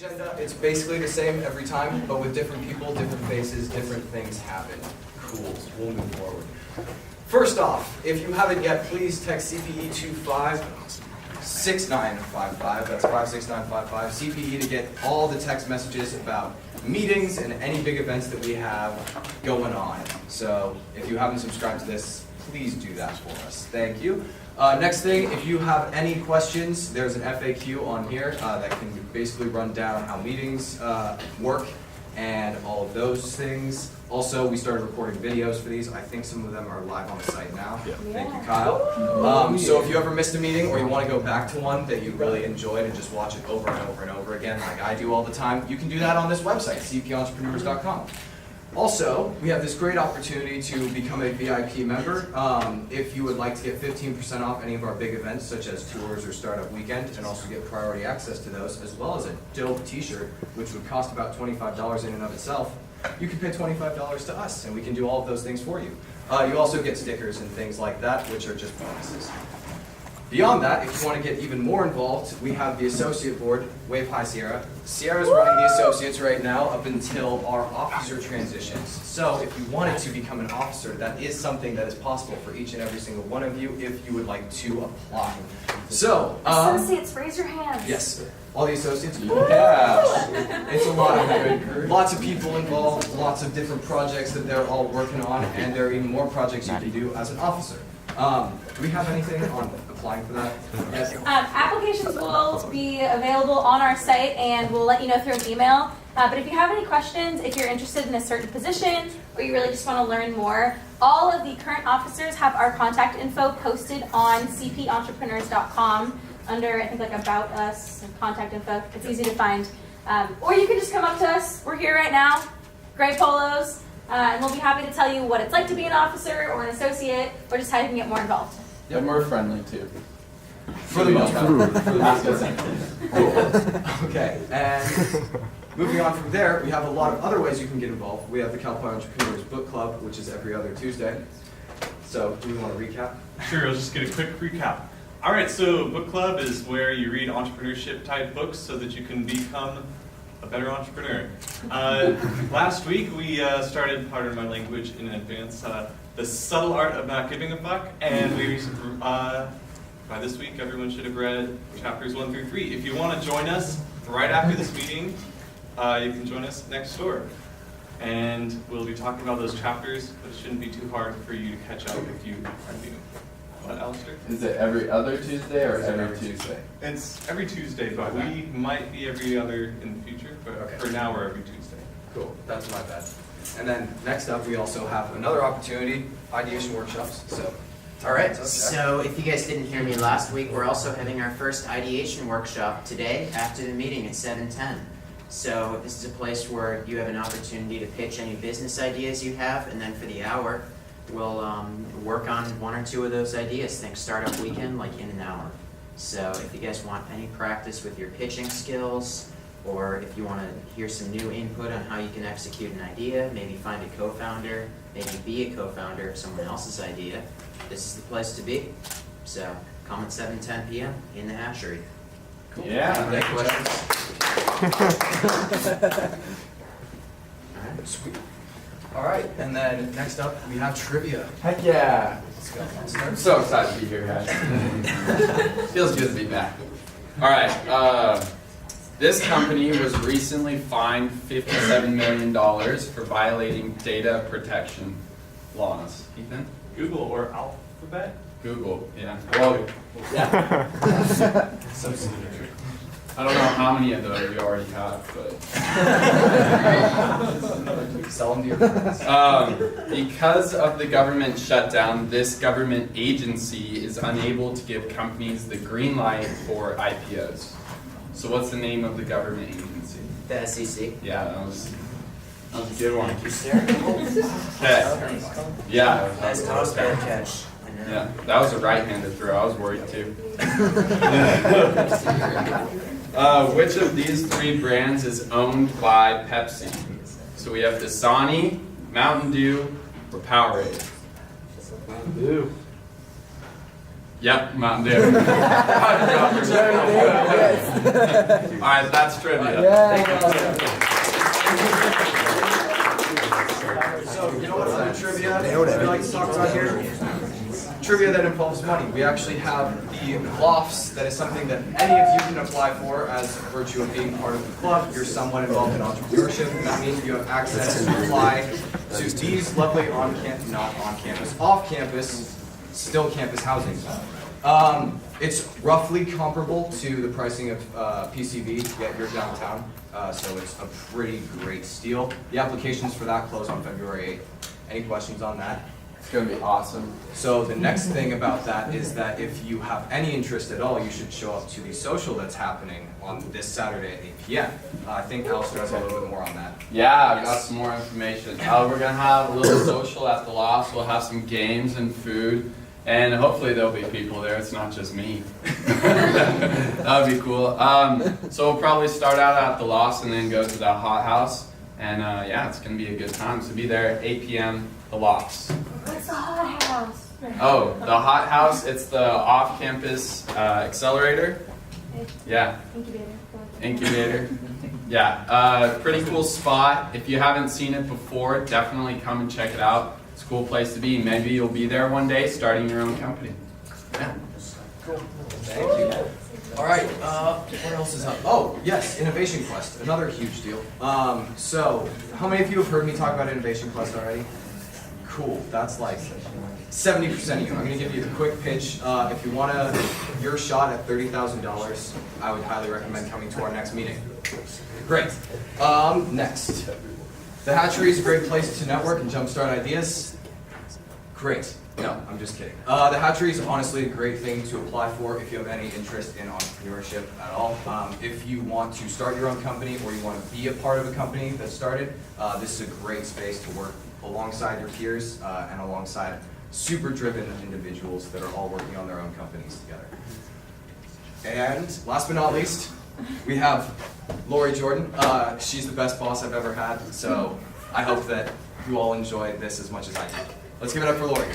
agenda. It's basically the same every time, but with different people, different faces, different things happen. Cool. We'll move forward. First off, if you haven't yet, please text CPE to 56955. That's 56955. CPE to get all the text messages about meetings and any big events that we have going on. So if you haven't subscribed to this, please do that for us. Thank you. Next thing, if you have any questions, there's an FAQ on here that can basically run down how meetings work and all of those things. Also, we started recording videos for these. I think some of them are live on the site now. Yeah. Thank you, Kyle. So if you ever missed a meeting or you want to go back to one that you really enjoyed and just watch it over and over and over again, like I do all the time, you can do that on this website, cpentrepreneurs.com. Also, we have this great opportunity to become a VIP member. If you would like to get 15% off any of our big events, such as tours or startup weekend, and also get priority access to those, as well as a dope t-shirt, which would cost about $25 in and of itself, you can pay $25 to us, and we can do all of those things for you. You also get stickers and things like that, which are just bonuses. Beyond that, if you want to get even more involved, we have the associate board, Wave High Sierra. Sierra's running the associates right now up until our officer transitions. So if you wanted to become an officer, that is something that is possible for each and every single one of you if you would like to apply. So, associates, raise your hands. Yes. All the associates? Yeah. It's a lot of lots of people involved, lots of different projects that they're all working on, and there are even more projects you can do as an officer. Do we have anything on applying for that? Yes. Applications will be available on our site, and we'll let you know through an email. But if you have any questions, if you're interested in a certain position, or you really just want to learn more, all of the current officers have our contact info posted on cpentrepreneurs.com under, I think, like About Us, contact info. It's easy to find. Or you can just come up to us. We're here right now, gray polos, and we'll be happy to tell you what it's like to be an officer or an associate, or just how you can get more involved. Yeah, we're friendly too. For the most part. Cool. Okay, and moving on from there, we have a lot of other ways you can get involved. We have the Cal Poly Entrepreneurs Book Club, which is every other Tuesday. So, do we want to recap? Sure, I'll just get a quick recap. All right, so book club is where you read entrepreneurship type books so that you can become a better entrepreneur. Last week we started, pardon my language in advance, the subtle art of not giving a fuck, and we by this week everyone should have read chapters 1 through 3. If you want to join us right after this meeting, you can join us next door. And we'll be talking about those chapters, but it shouldn't be too hard for you to catch up if you are new. What, Alistair? Is it every other Tuesday or every Tuesday? It's every Tuesday, but we might be every other in the future, but Okay. for now we're every Tuesday. Cool, that's my bad. And then next up, we also have another opportunity, ideation workshops. So, All right, so if you guys didn't hear me last week, we're also having our first ideation workshop today after the meeting at 7:10. So this is a place where you have an opportunity to pitch any business ideas you have, and then for the hour, we'll work on 1 or 2 of those ideas. Think startup weekend, like in an hour. So if you guys want any practice with your pitching skills, or if you want to hear some new input on how you can execute an idea, maybe find a co-founder, maybe be a co-founder of someone else's idea, this is the place to be. So come at 7:10 p.m. in the hatchery. cool. Yeah. Any questions? All right. Sweet. All right, and then next up, we have trivia. Heck yeah. Let's go. I'm so excited to be here, guys. Feels good to be back. All right. This company was recently fined $57 million for violating data protection laws. Ethan? Google or Alphabet? Google, yeah. Well, yeah. So I don't know how many of those you already have, but. sell them to your friends. Because of the government shutdown, this government agency is unable to give companies the green light for IPOs. So what's the name of the government agency? The SEC. Yeah, that was a good one. Thank you, sir. Okay. Yeah. Nice toss, bad catch. I know. Yeah, that was a right-handed throw. I was worried too. Which of these 3 brands is owned by Pepsi? So we have Dasani, Mountain Dew, or Powerade. Mountain Dew. Yep, Mountain Dew. All right, that's trivia. So, you know what's other trivia we like to talk about here? Trivia that involves money. We actually have the lofts. That is something that any of you can apply for as virtue of being part of the club. You're somewhat involved in entrepreneurship, and that means you have access to apply to these lovely off-campus, still campus housing. It's roughly comparable to the pricing of PCV, yet you're downtown, so it's a pretty great steal. The applications for that close on February 8th. Any questions on that? It's gonna be awesome. So the next thing about that is that if you have any interest at all, you should show up to the social that's happening on this Saturday at 8 p.m. I think Alistair has a little bit more on that. Yeah, I've got some more information. We're gonna have a little social at the loft. We'll have some games and food, and hopefully there'll be people there. It's not just me. That would be cool. So we'll probably start out at the loft and then go to the hot house, and yeah, it's gonna be a good time. So be there at 8 p.m. The lofts. What's the hot house? Oh, the hot house. It's the off-campus accelerator. Yeah. Incubator. Yeah, pretty cool spot. If you haven't seen it before, definitely come and check it out. It's a cool place to be. Maybe you'll be there one day starting your own company. Yeah. Cool. Thank you. All right, what else is up? Oh, yes, Innovation Quest, another huge deal. So, how many of you have heard me talk about Innovation Quest already? Cool, that's like 70% of you. I'm gonna give you the quick pitch. If you want your shot at $30,000, I would highly recommend coming to our next meeting. Great. Next. The Hatchery is a great place to network and jumpstart ideas. Great. No, I'm just kidding. The Hatchery is honestly a great thing to apply for if you have any interest in entrepreneurship at all. If you want to start your own company or you want to be a part of a company that started, this is a great space to work alongside your peers and alongside super driven individuals that are all working on their own companies together. And last but not least, we have Lori Jordan. She's the best boss I've ever had, so I hope that you all enjoy this as much as I did. Let's give it up for Lori.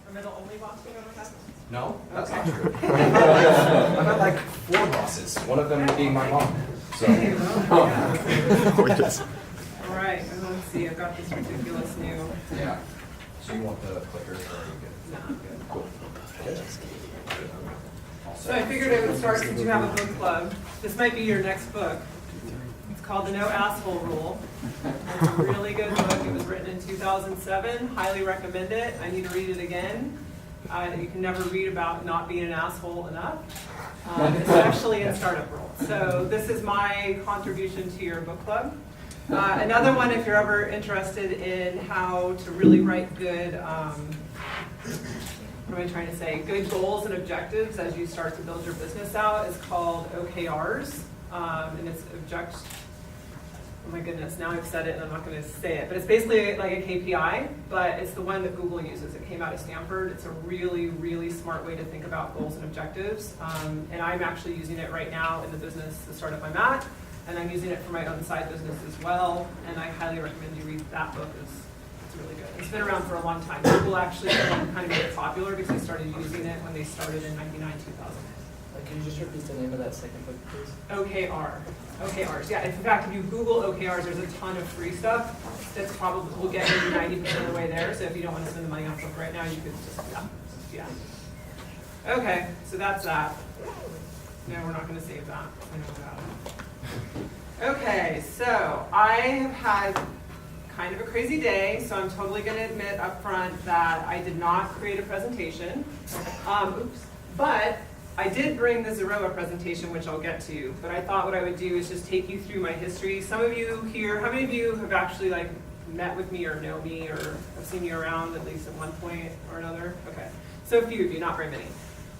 Am I the only boss you've ever had? No, that's not true. I've had like 4 bosses, one of them being my mom. So. All right, and let's see, I've got this ridiculous new. Yeah. So you want the clickers or are you good? No, I'm good. Cool. So I figured I would start since you have a book club. This might be your next book. It's called The No Asshole Rule. It's a really good book. It was written in 2007. Highly recommend it. I need to read it again. You can never read about not being an asshole enough, especially in startup world. So this is my contribution to your book club. Another one, if you're ever interested in how to really write good, what am I trying to say? Good goals and objectives as you start to build your business out is called OKRs, and it's oh my goodness, now I've said it and I'm not going to say it, but it's basically like a KPI, but it's the one that Google uses. It came out of Stanford. It's a really, really smart way to think about goals and objectives, and I'm actually using it right now in the business, the startup I'm at, and I'm using it for my own side business as well, and I highly recommend you read that book. It's really good. It's been around for a long time. Google actually kind of made it popular because they started using it when they started in 99, 2000. Can you just repeat the name of that second book, please? OKRs. Yeah, in fact, if you Google OKRs, there's a ton of free stuff that's probably will get you 90% of the way there. So if you don't want to spend the money on a book right now, you could just, yeah. Okay, so that's that. No, we're not going to save that. I know that. Okay, so I have had kind of a crazy day, so I'm totally going to admit up front that I did not create a presentation. But I did bring the Zeroa presentation, which I'll get to, but I thought what I would do is just take you through my history. Some of you here, how many of you have actually like met with me or know me or have seen me around at least at one point or another? Okay, so a few of you, not very many.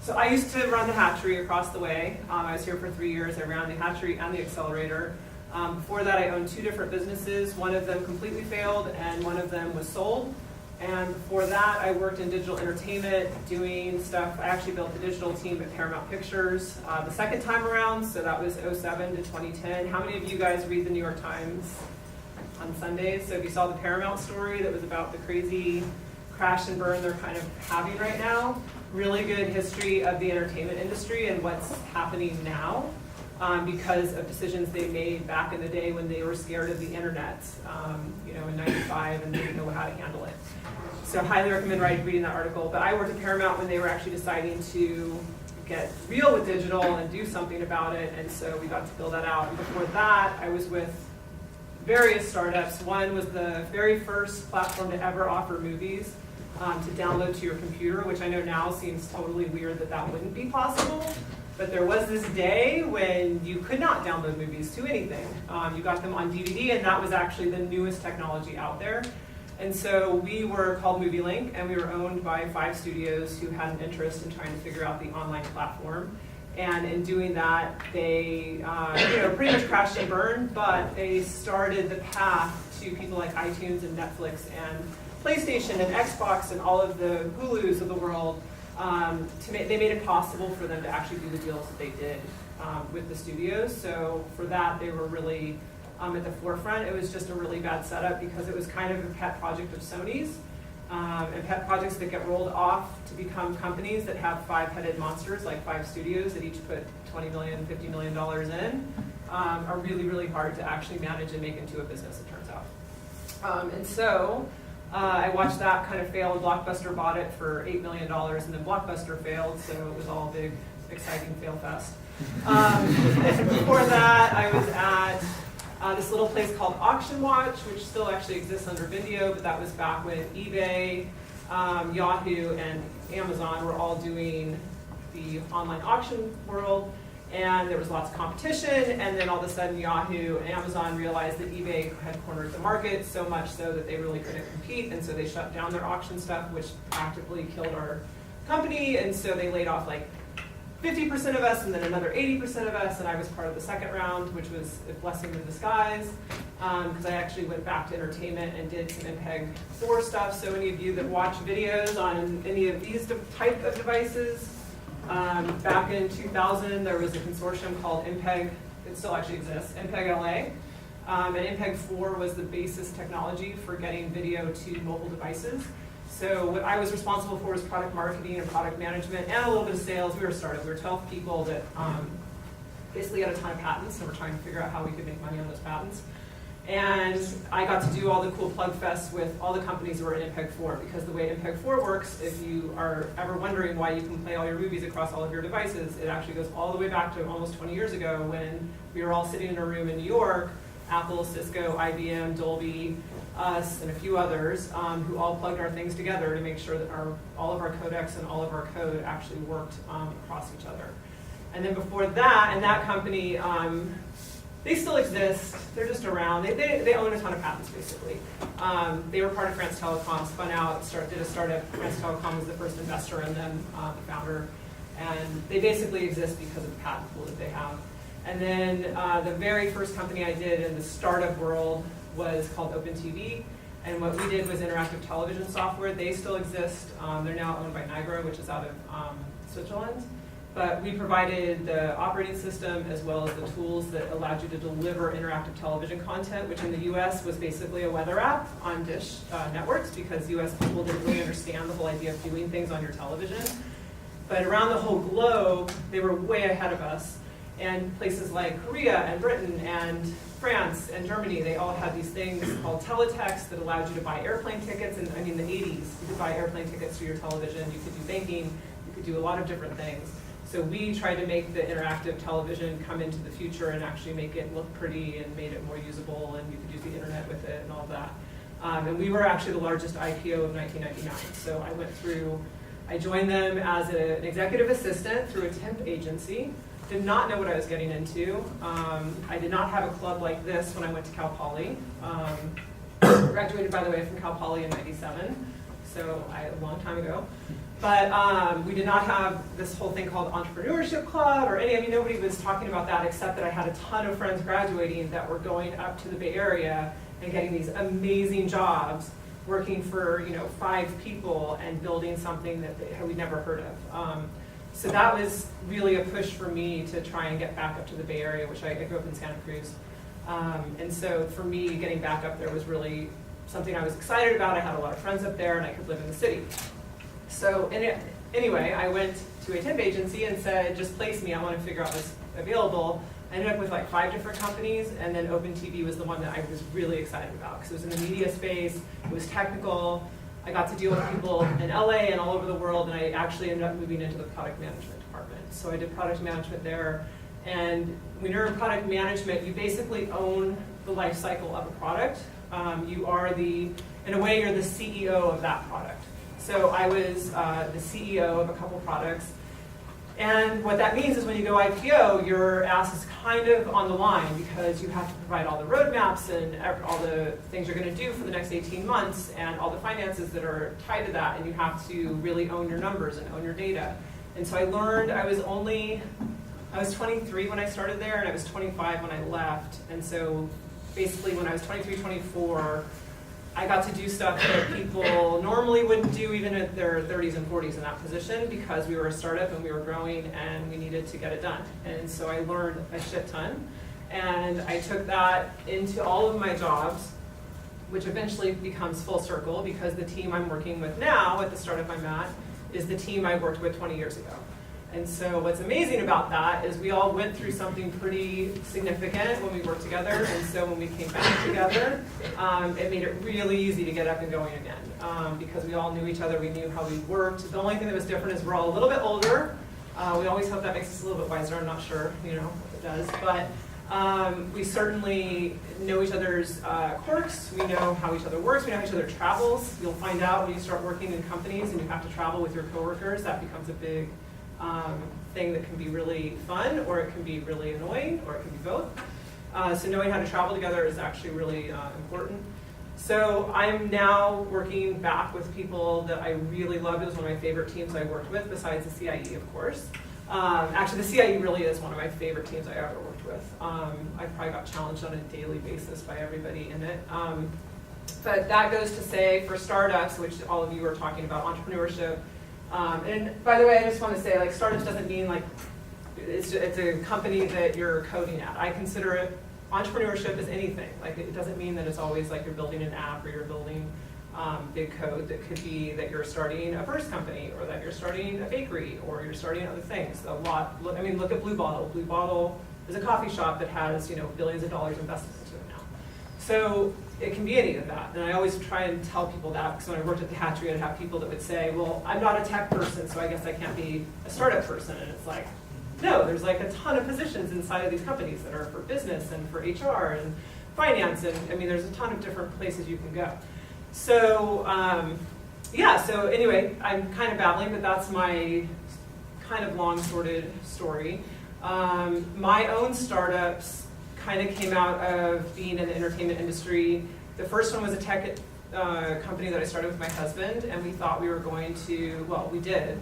So I used to run the hatchery across the way. I was here for 3 years. I ran the hatchery and the accelerator. Before that, I owned 2 different businesses. One of them completely failed and one of them was sold. And before that, I worked in digital entertainment, doing stuff. I actually built the digital team at Paramount Pictures the second time around, so that was 2007 to 2010. How many of you guys read the New York Times? on Sundays. So if you saw the Paramount story that was about the crazy crash and burn they're kind of having right now, really good history of the entertainment industry and what's happening now because of decisions they made back in the day when they were scared of the internet, in '95 and they didn't know how to handle it. So highly recommend reading that article. But I worked at Paramount when they were actually deciding to get real with digital and do something about it, and so we got to build that out. And before that, I was with various startups. One was the very first platform to ever offer movies to download to your computer, which I know now seems totally weird that that wouldn't be possible. But there was this day when you could not download movies to anything. You got them on DVD, and that was actually the newest technology out there. And so we were called MovieLink, and we were owned by 5 studios who had an interest in trying to figure out the online platform. And in doing that, they pretty much crashed and burned, but they started the path to people like iTunes and Netflix and PlayStation and Xbox and all of the Hulus of the world. They made it possible for them to actually do the deals that they did with the studios. So for that, they were really at the forefront. It was just a really bad setup because it was kind of a pet project of Sony's. And pet projects that get rolled off to become companies that have 5-headed monsters, like 5 studios that each put $20 million, $50 million in, are really, really hard to actually manage and make into a business, it turns out. And so I watched that kind of fail, and Blockbuster bought it for $8 million, and then Blockbuster failed, so it was all a big, exciting fail fest. And before that, I was at this little place called Auction Watch, which still actually exists under Vimeo, but that was back when eBay, Yahoo, and Amazon were all doing the online auction world, and there was lots of competition, and then all of a sudden Yahoo and Amazon realized that eBay had cornered the market so much so that they really couldn't compete, and so they shut down their auction stuff, which practically killed our company, and so they laid off like 50% of us and then another 80% of us, and I was part of the second round, which was a blessing in disguise, because I actually went back to entertainment and did some MPEG 4 stuff. So any of you that watch videos on any of these type of devices, back in 2000, there was a consortium called MPEG, it still actually exists, MPEG LA, and MPEG 4 was the basis technology for getting video to mobile devices. So what I was responsible for was product marketing and product management and a little bit of sales. We were a startup. We were 12 people that basically had a ton of patents, and we're trying to figure out how we could make money on those patents. And I got to do all the cool plug fests with all the companies who were in MPEG 4, because the way MPEG 4 works, if you are ever wondering why you can play all your movies across all of your devices, it actually goes all the way back to almost 20 years ago when we were all sitting in a room in New York, Apple, Cisco, IBM, Dolby, us, and a few others, who all plugged our things together to make sure that all of our codecs and all of our code actually worked across each other. And then before that, and that company, they still exist. They're just around. They own a ton of patents, basically. They were part of France Telecom, spun out, did a startup. France Telecom was the first investor in them, the founder. And they basically exist because of the patent pool that they have. And then the very first company I did in the startup world was called OpenTV, and what we did was interactive television software. They still exist. They're now owned by Niagara, which is out of Switzerland. But we provided the operating system as well as the tools that allowed you to deliver interactive television content, which in the US was basically a weather app on dish networks, because US people didn't really understand the whole idea of doing things on your television. But around the whole globe, they were way ahead of us. And places like Korea and Britain and France and Germany, they all had these things called teletext that allowed you to buy airplane tickets. And I mean, the 80s, you could buy airplane tickets through your television, you could do banking, you could do a lot of different things. So we tried to make the interactive television come into the future and actually make it look pretty and made it more usable, and you could use the internet with it and all that. And we were actually the largest IPO of 1999. So I joined them as an executive assistant through a temp agency. Did not know what I was getting into. I did not have a club like this when I went to Cal Poly. Graduated, by the way, from Cal Poly in '97, so a long time ago. But we did not have this whole thing called entrepreneurship club or nobody was talking about that, except that I had a ton of friends graduating that were going up to the Bay Area and getting these amazing jobs, working for 5 people and building something that we'd never heard of. So that was really a push for me to try and get back up to the Bay Area, which I grew up in Santa Cruz. And so for me, getting back up there was really something I was excited about. I had a lot of friends up there and I could live in the city. So anyway, I went to a temp agency and said, just place me, I want to figure out what's available. I ended up with like 5 different companies, and then OpenTV was the one that I was really excited about because it was in the media space, it was technical, I got to deal with people in LA and all over the world, and I actually ended up moving into the product management department. So I did product management there, and when you're in product management, you basically own the life cycle of a product. You are in a way, you're the CEO of that product. So I was the CEO of a couple products. And what that means is when you go IPO, your ass is kind of on the line because you have to provide all the roadmaps and all the things you're going to do for the next 18 months and all the finances that are tied to that. And you have to really own your numbers and own your data. And so I learned, I was 23 when I started there, and I was 25 when I left. And so basically when I was 23, 24, I got to do stuff that people normally wouldn't do even at their 30s and 40s in that position because we were a startup and we were growing and we needed to get it done. And so I learned a shit ton. And I took that into all of my jobs, which eventually becomes full circle because the team I'm working with now at the startup I'm at is the team I worked with 20 years ago. And so what's amazing about that is we all went through something pretty significant when we worked together, and so when we came back together, it made it really easy to get up and going again because we all knew each other, we knew how we worked. The only thing that was different is we're all a little bit older. We always hope that makes us a little bit wiser. I'm not sure, if it does, but we certainly know each other's quirks. We know how each other works. We know how each other travels. You'll find out when you start working in companies and you have to travel with your coworkers, that becomes a big thing that can be really fun, or it can be really annoying, or it can be both. So knowing how to travel together is actually really important. So I'm now working back with people that I really loved. It was one of my favorite teams I worked with, besides the CIE, of course. Actually, the CIE really is one of my favorite teams I ever worked with. I probably got challenged on a daily basis by everybody in it. But that goes to say, for startups, which all of you are talking about, entrepreneurship. And by the way, I just want to say, like, startups doesn't mean like it's a company that you're coding at. I consider it, entrepreneurship is anything. Like, it doesn't mean that it's always like you're building an app or you're building big code. That could be that you're starting a first company, or that you're starting a bakery, or you're starting other things. Look at Blue Bottle. Blue Bottle is a coffee shop that has billions of dollars invested into it now. So it can be any of that. And I always try and tell people that, because when I worked at the Hatchery, I'd have people that would say, well, I'm not a tech person, so I guess I can't be a startup person. And it's like, no, there's like a ton of positions inside of these companies that are for business and for HR and finance. And I mean, there's a ton of different places you can go. So, so anyway, I'm kind of babbling, but that's my kind of long sorted story. My own startups kind of came out of being in the entertainment industry. The first one was a tech company that I started with my husband, and we thought we were going to, well, we did,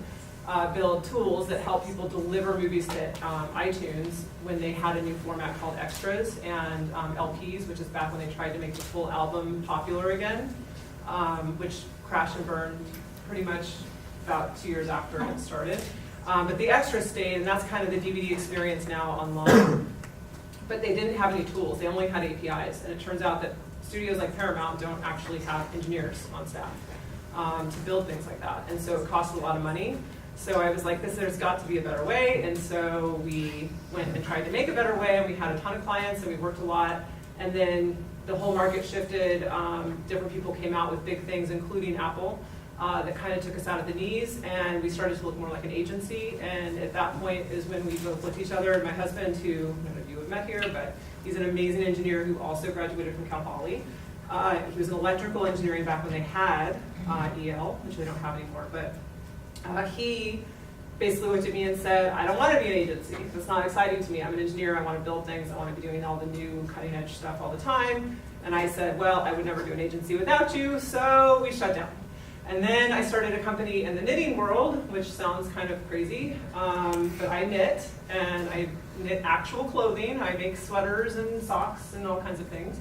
build tools that help people deliver movies to iTunes when they had a new format called extras and LPs, which is back when they tried to make the full album popular again, which crashed and burned pretty much about 2 years after it started. But the extras stayed, and that's kind of the DVD experience now online. But they didn't have any tools. They only had APIs. And it turns out that studios like Paramount don't actually have engineers on staff to build things like that. And so it costs a lot of money. So I was like, there's got to be a better way. And so we went and tried to make a better way, and we had a ton of clients, and we worked a lot. And then the whole market shifted. Different people came out with big things, including Apple, that kind of took us out of the knees, and we started to look more like an agency. And at that point is when we both looked at each other. And my husband, who none of you have met here, but he's an amazing engineer who also graduated from Cal Poly. He was in electrical engineering back when they had EL, which they don't have anymore. But he basically looked at me and said, I don't want to be an agency. That's not exciting to me. I'm an engineer. I want to build things. I want to be doing all the new cutting edge stuff all the time. And I said, well, I would never do an agency without you. So we shut down. And then I started a company in the knitting world, which sounds kind of crazy, but I knit, and I knit actual clothing. I make sweaters and socks and all kinds of things.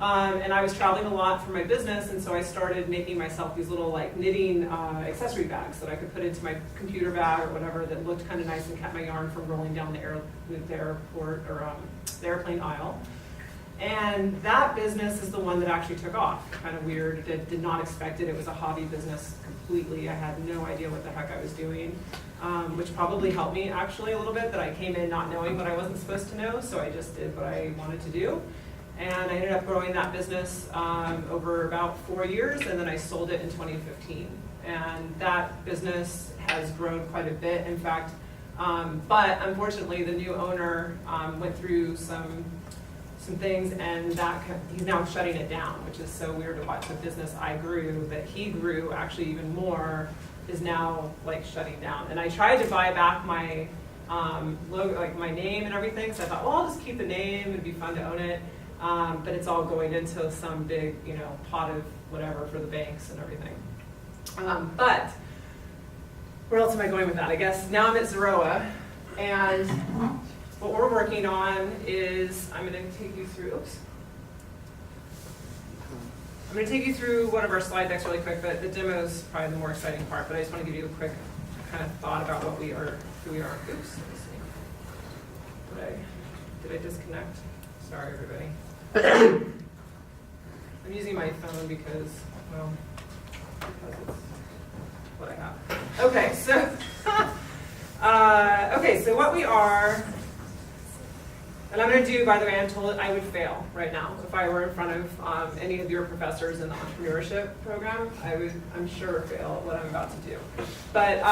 And I was traveling a lot for my business, and so I started making myself these little like knitting accessory bags that I could put into my computer bag or whatever that looked kind of nice and kept my yarn from rolling down the airport or the airplane aisle. And that business is the one that actually took off. Kind of weird, did not expect it. It was a hobby business completely. I had no idea what the heck I was doing, which probably helped me actually a little bit, that I came in not knowing what I wasn't supposed to know, so I just did what I wanted to do. And I ended up growing that business over about 4 years, and then I sold it in 2015. And that business has grown quite a bit, in fact. But unfortunately, the new owner went through some things, and he's now shutting it down, which is so weird to watch. The business I grew, that he grew actually even more, is now like shutting down. And I tried to buy back my logo, like my name and everything, so I thought, well, I'll just keep the name, it'd be fun to own it. But it's all going into some big, pot of whatever for the banks and everything. But where else am I going with that? I guess now I'm at Zeroa, and what we're working on is, I'm going to take you through, I'm going to take you through one of our slide decks really quick, but the demo is probably the more exciting part, but I just want to give you a quick kind of thought about what we are, who we are. Oops, let me see. Did I disconnect? Sorry, everybody. I'm using my phone because it's what I have. Okay, so what we are, and I'm going to do, by the way, I'm told I would fail right now. If I were in front of any of your professors in the entrepreneurship program, I'm sure, fail at what I'm about to do. But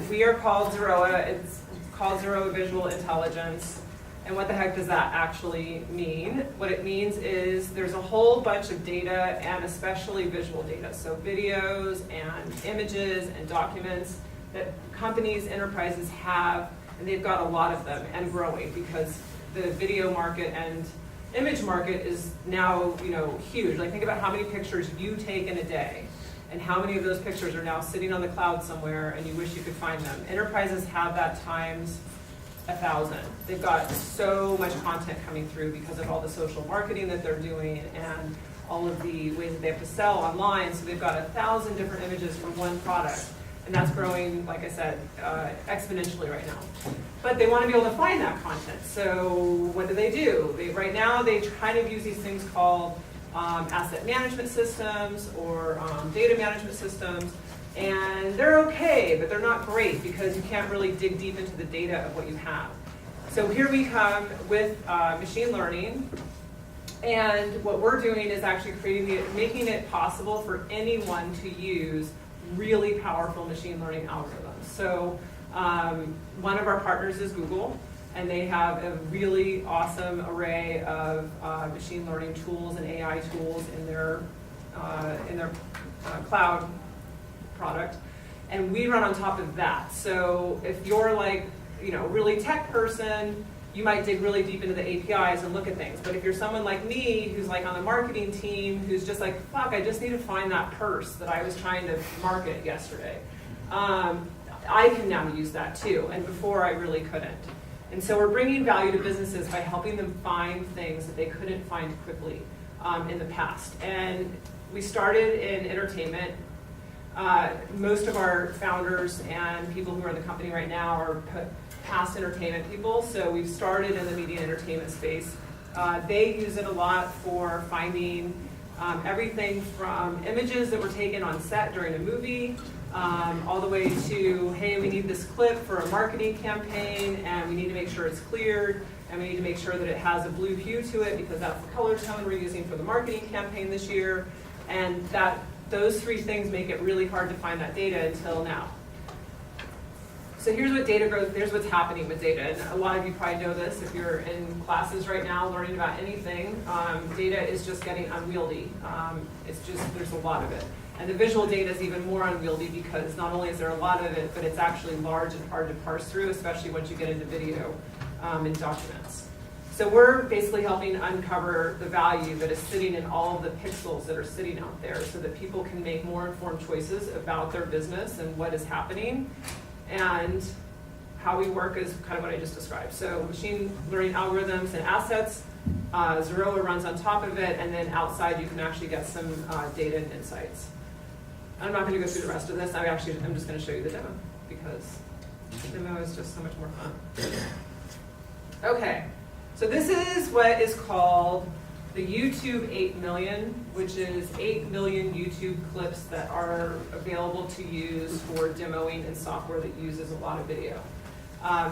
we are called Zeroa. It's called Zeroa Visual Intelligence. And what the heck does that actually mean? What it means is there's a whole bunch of data, and especially visual data. So videos and images and documents that companies, enterprises have, and they've got a lot of them and growing, because the video market and image market is now, huge. Like, think about how many pictures you take in a day, and how many of those pictures are now sitting on the cloud somewhere and you wish you could find them. Enterprises have that times 1,000. They've got so much content coming through because of all the social marketing that they're doing and all of the ways that they have to sell online. So they've got 1,000 different images from one product. And that's growing, like I said, exponentially right now. But they want to be able to find that content. So what do? Right now, they kind of use these things called asset management systems or data management systems. And they're okay, but they're not great, because you can't really dig deep into the data of what you have. So here we come with machine learning. And what we're doing is actually making it possible for anyone to use really powerful machine learning algorithms. So one of our partners is Google, and they have a really awesome array of machine learning tools and AI tools in their cloud product, and we run on top of that. So if you're like, really tech person, you might dig really deep into the APIs and look at things. But if you're someone like me, who's like on the marketing team, who's just like, fuck, I just need to find that purse that I was trying to market yesterday, I can now use that too, and before I really couldn't. And so we're bringing value to businesses by helping them find things that they couldn't find quickly in the past. And we started in entertainment. Most of our founders and people who are in the company right now are past entertainment people, so we've started in the media and entertainment space. They use it a lot for finding everything from images that were taken on set during a movie, all the way to, hey, we need this clip for a marketing campaign, and we need to make sure it's cleared, and we need to make sure that it has a blue hue to it, because that's the color tone we're using for the marketing campaign this year. And those three things make it really hard to find that data until now. So here's what data growth, here's what's happening with data. And a lot of you probably know this if you're in classes right now learning about anything. Data is just getting unwieldy. There's a lot of it. And the visual data is even more unwieldy, because not only is there a lot of it, but it's actually large and hard to parse through, especially once you get into video and documents. So we're basically helping uncover the value that is sitting in all of the pixels that are sitting out there, so that people can make more informed choices about their business and what is happening. And how we work is kind of what I just described. So machine learning algorithms and assets, Zeroa runs on top of it, and then outside you can actually get some data and insights. I'm not going to go through the rest of this. I'm just going to show you the demo, because the demo is just so much more fun. Okay. So this is what is called The YouTube 8 million, which is 8 million YouTube clips that are available to use for demoing in software that uses a lot of video.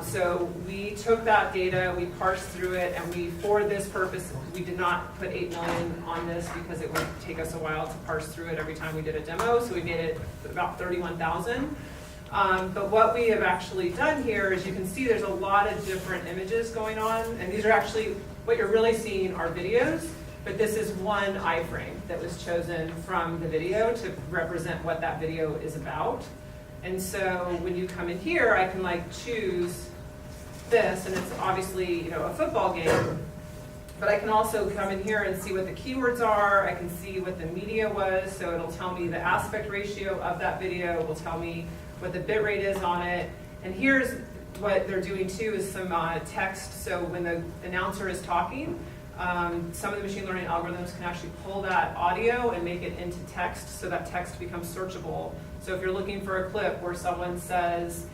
So we took that data, we parsed through it, and for this purpose, we did not put 8 million on this because it would take us a while to parse through it every time we did a demo, so we made it about 31,000. But what we have actually done here is you can see there's a lot of different images going on, and these are actually, what you're really seeing are videos, but this is one iframe that was chosen from the video to represent what that video is about. And so when you come in here, I can like choose this, and it's obviously, a football game, but I can also come in here and see what the keywords are. I can see what the media was, so it'll tell me the aspect ratio of that video, it will tell me what the bit rate is on it. And here's what they're doing too is some text, so when the announcer is talking, some of the machine learning algorithms can actually pull that audio and make it into text, so that text becomes searchable. So if you're looking for a clip where someone says,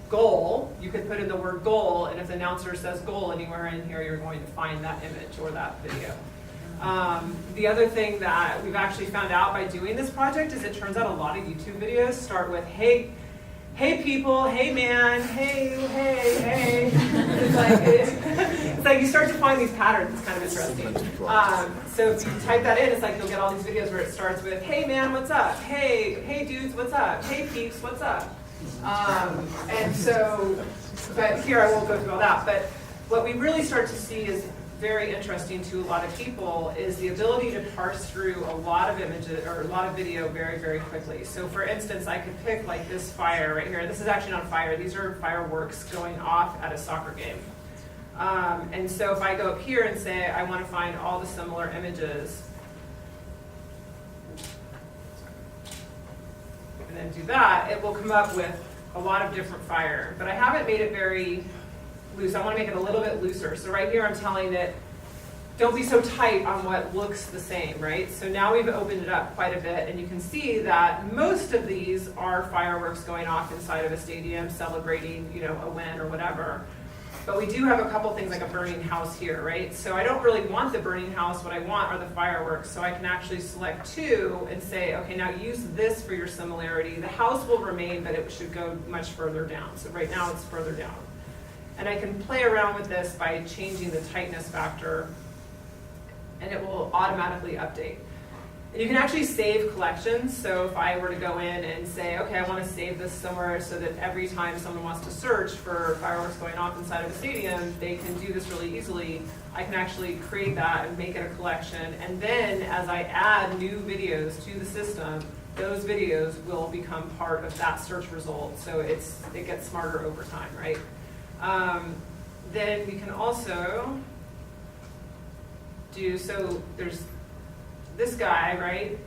goal, you could put in the word goal, and if the announcer says goal anywhere in here, you're going to find that image or that video. The other thing that we've actually found out by doing this project is it turns out a lot of YouTube videos start with, hey people, hey man, hey. It's like you start to find these patterns. It's kind of interesting. So if you type that in, it's like you'll get all these videos where it starts with, hey man, what's up? Hey dudes, what's up? Hey peeps, what's up? And so, but here I won't go through all that. But what we really start to see is very interesting to a lot of people is the ability to parse through a lot of images or a lot of video very, very quickly. So for instance, I could pick like this fire right here. This is actually not fire. These are fireworks going off at a soccer game. And so if I go up here and say I want to find all the similar images, and then do that, it will come up with a lot of different fire. But I haven't made it very loose. I want to make it a little bit looser. So right here I'm telling it, don't be so tight on what looks the same, right? So now we've opened it up quite a bit, and you can see that most of these are fireworks going off inside of a stadium celebrating, a win or whatever. But we do have a couple things like a burning house here, right? So I don't really want the burning house. What I want are the fireworks. So I can actually select two and say, okay, now use this for your similarity. The house will remain, but it should go much further down. So right now it's further down. And I can play around with this by changing the tightness factor, and it will automatically update. And you can actually save collections. So if I were to go in and say, okay, I want to save this somewhere so that every time someone wants to search for fireworks going off inside of a stadium, they can do this really easily. I can actually create that and make it a collection. And then as I add new videos to the system, those videos will become part of that search result. So it gets smarter over time, right? Then we can also do, so there's this guy, right,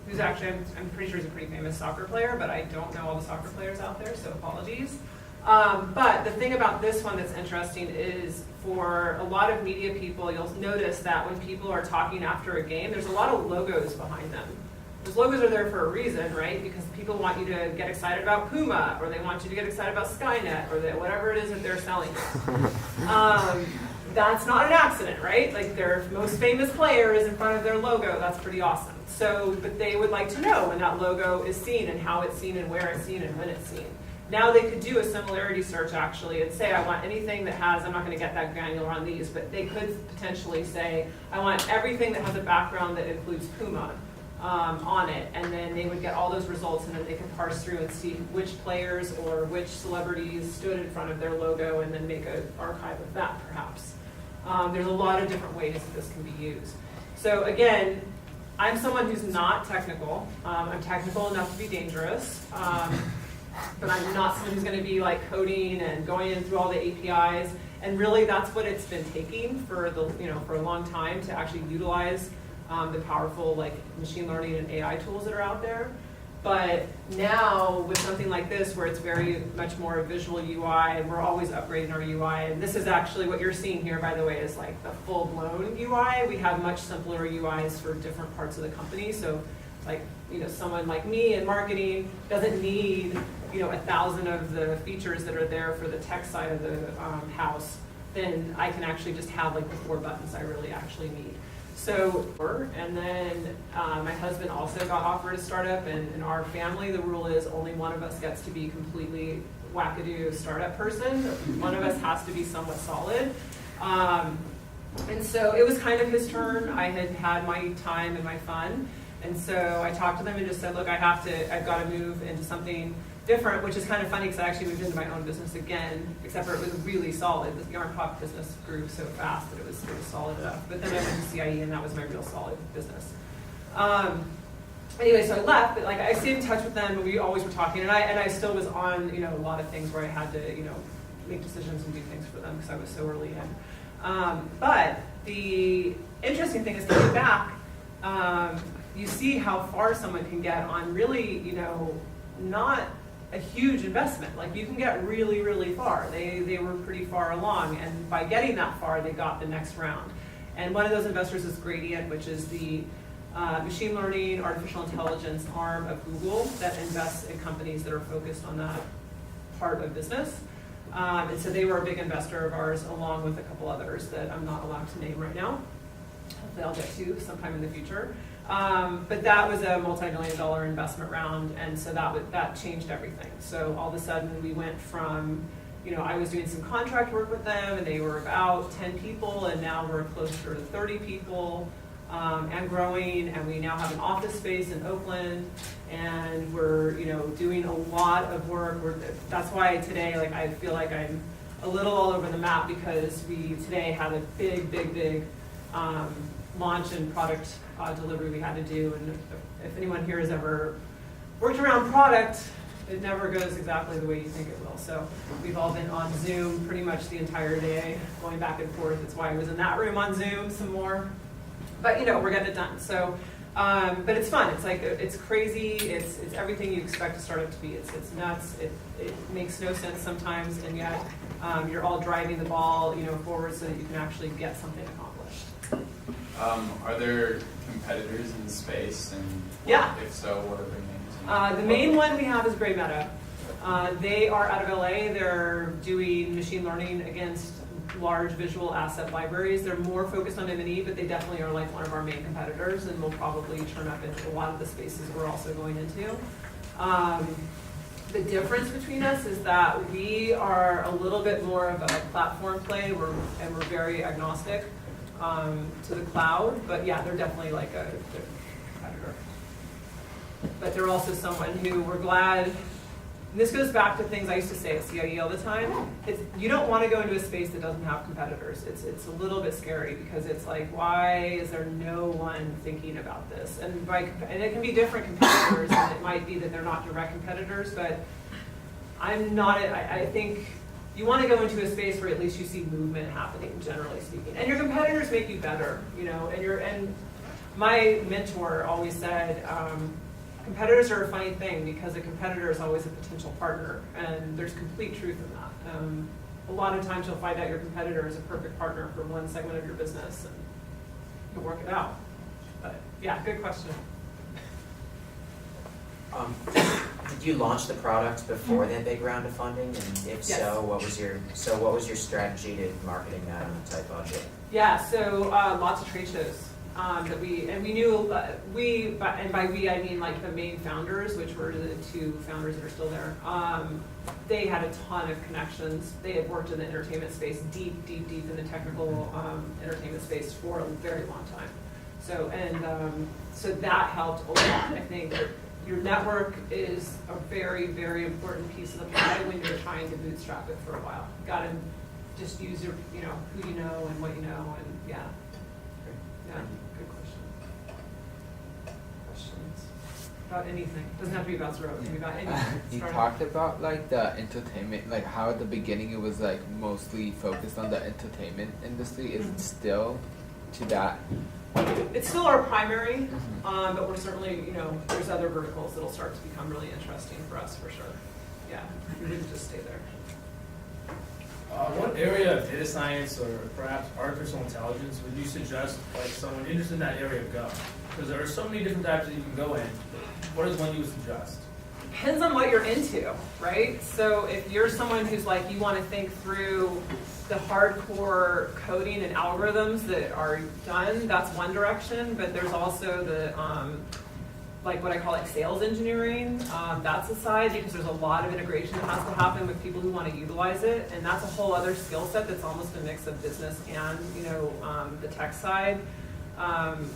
who's actually, I'm pretty sure he's a pretty famous soccer player, but I don't know all the soccer players out there, so apologies. But the thing about this one that's interesting is for a lot of media people, you'll notice that when people are talking after a game, there's a lot of logos behind them. Those logos are there for a reason, right? Because people want you to get excited about Puma, or they want you to get excited about Skynet, or whatever it is that they're selling. That's not an accident, right? Like their most famous player is in front of their logo. That's pretty awesome. So, but they would like to know when that logo is seen and how it's seen and where it's seen and when it's seen. Now they could do a similarity search actually and say, I want anything that has, I'm not going to get that granular on these, but they could potentially say, I want everything that has a background that includes Puma on it, and then they would get all those results, and then they could parse through and see which players or which celebrities stood in front of their logo, and then make an archive of that perhaps. There's a lot of different ways that this can be used. So again, I'm someone who's not technical. I'm technical enough to be dangerous, but I'm not someone who's going to be like coding and going in through all the APIs. And really, that's what it's been taking for for a long time to actually utilize the powerful like machine learning and AI tools that are out there. But now with something like this where it's very much more a visual UI, and we're always upgrading our UI, and this is actually what you're seeing here, by the way, is like the full-blown UI. We have much simpler UIs for different parts of the company. So like, someone like me in marketing doesn't need 1,000 of the features that are there for the tech side of the house. then I can actually just have like the 4 buttons I really actually need. So, and then my husband also got offered a startup, and in our family, the rule is only one of us gets to be completely wackadoo startup person. One of us has to be somewhat solid. And so it was kind of his turn. I had had my time and my fun. And so I talked to them and just said, look, I've got to move into something different, which is kind of funny because I actually moved into my own business again, except for it was really solid. The yarn pop business grew so fast that it was solid enough. But then I went to CIE and that was my real solid business. Anyway, so I left, but like I stayed in touch with them, and we always were talking, and I still was on, you know, a lot of things where I had to, you know, make decisions and do things for them because I was so early in. But the interesting thing is, looking back, you see how far someone can get on really, you know, not a huge investment. Like you can get really, really far. They were pretty far along, and by getting that far, they got the next round. And one of those investors is Gradient, which is the machine learning, artificial intelligence arm of Google that invests in companies that are focused on that part of business. And so they were a big investor of ours, along with a couple others that I'm not allowed to name right now. Hopefully I'll get to sometime in the future. But that was a multi-million-dollar investment round, and so that changed everything. So all of a sudden we went from, you know, I was doing some contract work with them, and they were about 10 people, and now we're closer to 30 people, and growing, and we now have an office space in Oakland, and we're, you know, doing a lot of work. That's why today, like, I feel like I'm a little all over the map, because we today had a big launch and product delivery we had to do, and if anyone here has ever worked around product, it never goes exactly the way you think it will. So we've all been on Zoom pretty much the entire day, going back and forth. That's why I was in that room on Zoom some more. But you know, we're getting it done. So, but it's fun. It's like, it's crazy. It's everything you expect a startup to be. It's nuts. It makes no sense sometimes, and yet you're all driving the ball, you know, forward so that you can actually get something accomplished. Are there competitors in the space, and Yeah. if so, what are their names? The main one we have is Gray Meta. They are out of LA. They're doing machine learning against large visual asset libraries. They're more focused on M&E, but they definitely are like one of our main competitors, and will probably turn up into a lot of the spaces we're also going into. The difference between us is that we are a little bit more of a platform play, and we're very agnostic to the cloud, but yeah, they're definitely like a competitor. But they're also someone who we're glad, and this goes back to things I used to say at CIE all the time, you don't want to go into a space that doesn't have competitors. It's a little bit scary, because it's like, why is there no one thinking about this? And it can be different competitors, and it might be that they're not direct competitors, but I think you want to go into a space where at least you see movement happening, generally speaking. And your competitors make you better, you know, and my mentor always said, competitors are a funny thing, because a competitor is always a potential partner, and there's complete truth in that. A lot of times you'll find out your competitor is a perfect partner for one segment of your business, and you'll work it out. But yeah, good question. Did you launch the product before that big round of funding? And if Yes. so, what was your strategy to marketing that on a tight budget? Yeah, so lots of trade shows that we knew, and by we I mean like the main founders, which were the 2 founders that are still there. They had a ton of connections. They had worked in the entertainment space, deep in the technical entertainment space for a very long time. So so that helped a lot. I think your network is a very, very important piece of the pie when you're trying to bootstrap it for a while. You gotta just use your, you know, who you know and what you know, and yeah. Yeah, good question. Questions about anything? Doesn't have to be about Zero. It can be about anything. You Start talked about like the entertainment, like how at the beginning it was like mostly focused on the entertainment industry. Is it still to that? It's still our primary, but we're certainly, you know, there's other verticals that'll start to become really interesting for us, for sure. Yeah, we wouldn't just stay there. What area of data science or perhaps artificial intelligence would you suggest like someone interested in that area go? Because there are so many different types that you can go in. What is one you would suggest? depends on what you're into, right? So if you're someone who's like, you want to think through the hardcore coding and algorithms that are done, that's one direction, but there's also the, like what I call like sales engineering, that's a side because there's a lot of integration that has to happen with people who want to utilize it, and that's a whole other skill set that's almost a mix of business and, you know, the tech side.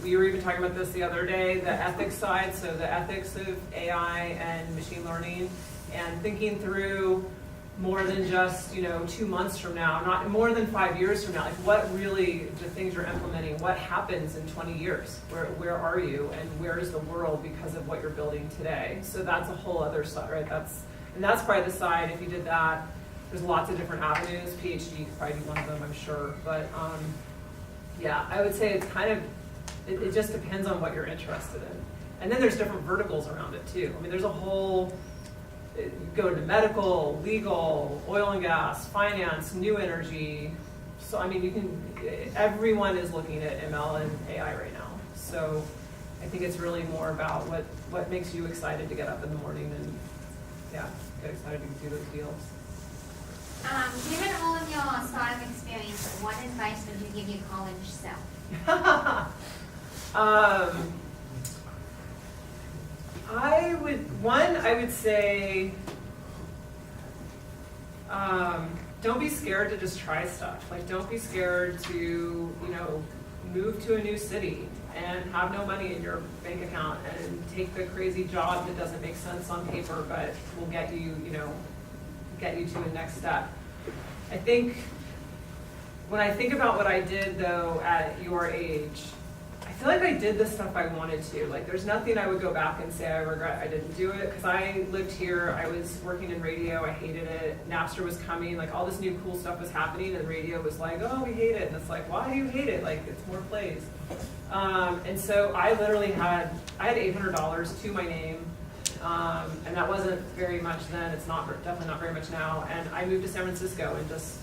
We were even talking about this the other day, the ethics side, so the ethics of AI and machine learning, and thinking through more than just, you know, 2 months from now, not more than 5 years from now, like what really the things you're implementing, what happens in 20 years, where are you, and where is the world because of what you're building today. So that's a whole other side, right? That's probably the side, if you did that, there's lots of different avenues, PhD could probably be one of them, I'm sure, but yeah, I would say it's kind of, it just depends on what you're interested in. And then there's different verticals around it too. I mean, there's a whole, you go to medical, legal, oil and gas, finance, new energy. So, I mean, you can, everyone is looking at ML and AI right now. So I think it's really more about what makes you excited to get up in the morning and, yeah, get excited to do those deals. Given all of your startup experience, what advice would you give your college self? I would say, don't be scared to just try stuff. Like, don't be scared to, you know, move to a new city and have no money in your bank account and take the crazy job that doesn't make sense on paper, but will get you, you know, get you to the next step. I think, when I think about what I did though at your age, I feel like I did the stuff I wanted to. Like, there's nothing I would go back and say I regret I didn't do it, because I lived here, I was working in radio, I hated it, Napster was coming, like all this new cool stuff was happening, and radio was like, oh, we hate it, and it's like, why do you hate it? Like, it's more plays. And so I literally had $800 to my name, and that wasn't very much then, it's not, definitely not very much now, and I moved to San Francisco and just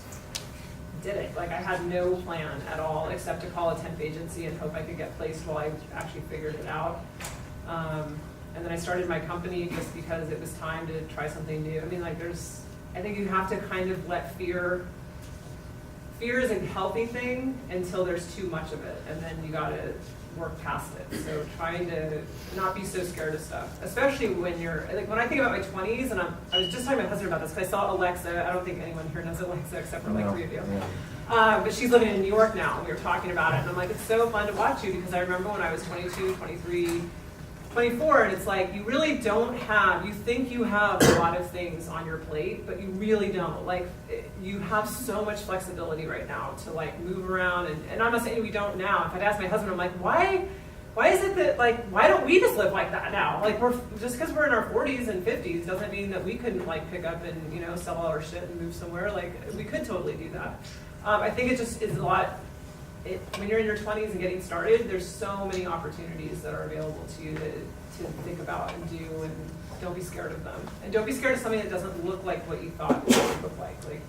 did it. Like, I had no plan at all except to call a temp agency and hope I could get placed while I actually figured it out. And then I started my company just because it was time to try something new. I mean, like, I think you have to kind of let fear is a healthy thing until there's too much of it, and then you gotta work past it. So trying to not be so scared of stuff, especially when you're, like, when I think about my 20s, and I was just talking to my husband about this, because I saw Alexa, I don't think anyone here knows Alexa except for like 3 of you. But she's living in New York now, and we were talking about it, and I'm like, it's so fun to watch you, because I remember when I was 22, 23, 24, and it's like, you really don't have, you think you have a lot of things on your plate, but you really don't. Like, you have so much flexibility right now to like move around, and I'm not saying we don't now. If I'd ask my husband, I'm like, why is it that, like, why don't we just live like that now? Like, just because we're in our 40s and 50s doesn't mean that we couldn't like pick up and, you know, sell all our shit and move somewhere. Like, we could totally do that. I think it just is a lot. When you're in your 20s and getting started, there's so many opportunities that are available to you to think about and do, and don't be scared of them. And don't be scared of something that doesn't look like what you thought it would look like. Like,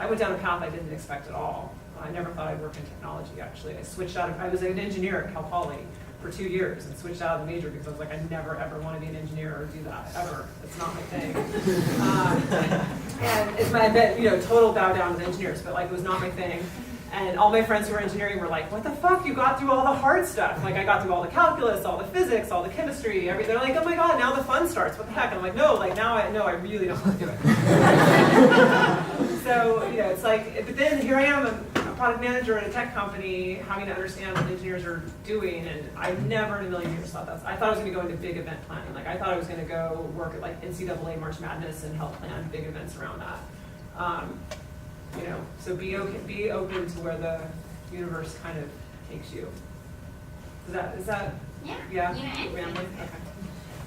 I went down a path I didn't expect at all. I never thought I'd work in technology, actually. I was an engineer at Cal Poly for 2 years and switched out of the major because I was like, I never ever want to be an engineer or do that, ever. It's not my thing. And it's my, you know, total bow down to engineers, but like, it was not my thing. And all my friends who were engineering were like, what the fuck, you got through all the hard stuff. Like, I got through all the calculus, all the physics, all the chemistry, everything. They're like, oh my God, now the fun starts, what the heck? And I'm like, no, like, now I really don't want to do it. So, you know, it's like, but then here I am, a product manager at a tech company, having to understand what engineers are doing, and I never in a million years thought that. I thought I was going to go into big event planning. Like, I thought I was going to go work at like NCAA March Madness and help plan big events around that. You know, so be open to where the universe kind of takes you. Is that yeah? Rambling?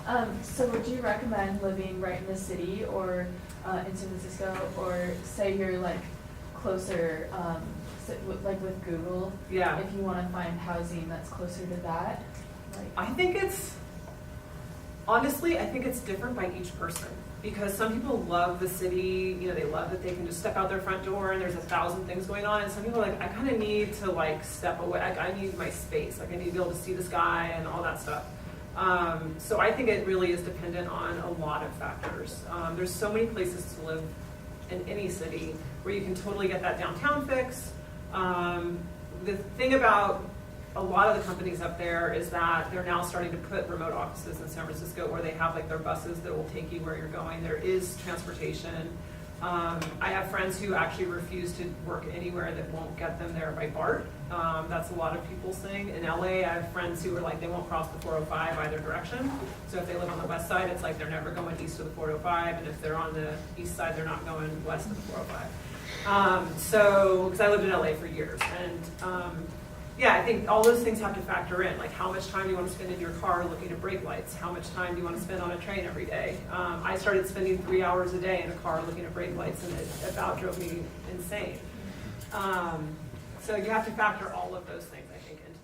Okay. So would you recommend living right in the city or in San Francisco, or say you're like closer, like with Google? Yeah. If you want to find housing that's closer to that. Like, I think it's different by each person. Because some people love the city, you know, they love that they can just step out their front door and there's 1,000 things going on. And some people are like, I kind of need to like step away. Like, I need my space. Like, I need to be able to see the sky and all that stuff. So I think it really is dependent on a lot of factors. There's so many places to live in any city where you can totally get that downtown fix. The thing about a lot of the companies up there is that they're now starting to put remote offices in San Francisco where they have like their buses that will take you where you're going. There is transportation. I have friends who actually refuse to work anywhere that won't get them there by BART. That's a lot of people's thing. In LA, I have friends who are like, they won't cross the 405 either direction. So if they live on the west side, it's like they're never going east of the 405. And if they're on the east side, they're not going west of the 405. Because I lived in LA for years. And yeah, I think all those things have to factor in. Like how much time do you want to spend in your car looking at brake lights? How much time do you want to spend on a train every day? I started spending 3 hours a day in a car looking at brake lights, and it about drove me insane. So you have to factor all of those things, I think, into